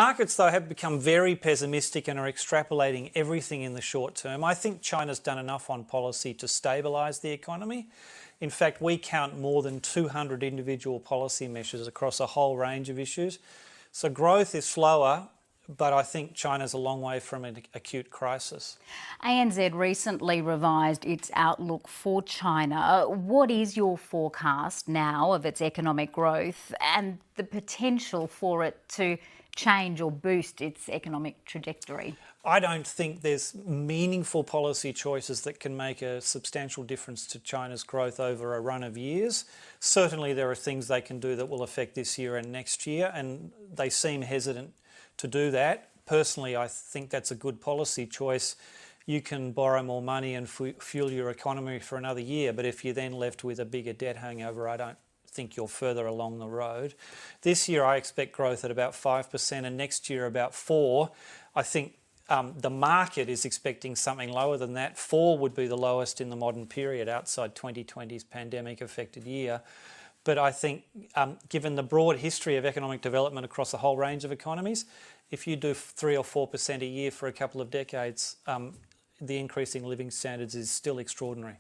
Markets, though, have become very pessimistic and are extrapolating everything in the short term. I think China's done enough on policy to stabilise the economy. In fact, we count more than 200 individual policy measures across a whole range of issues. So growth is slower, but I think China's a long way from an acute crisis. ANZ recently revised its outlook for China. What is your forecast now of its economic growth and the potential for it to change or boost its economic trajectory? I don't think there's meaningful policy choices that can make a substantial difference to China's growth over a run of years. Certainly there are things they can do that will affect this year and next year, and they seem hesitant to do that. Personally, I think that's a good policy choice. You can borrow more money and fuel your economy for another year, but if you're then left with a bigger debt hangover, I don't think you're further along the road. This year I expect growth at about 5% and next year about 4%. I think the market is expecting something lower than that. 4% would be the lowest in the modern period outside 2020's pandemic-affected year. But I think given the broad history of economic development across a whole range of economies, if you do 3 or 4% a year for a couple of decades, the increasing living standards is still extraordinary.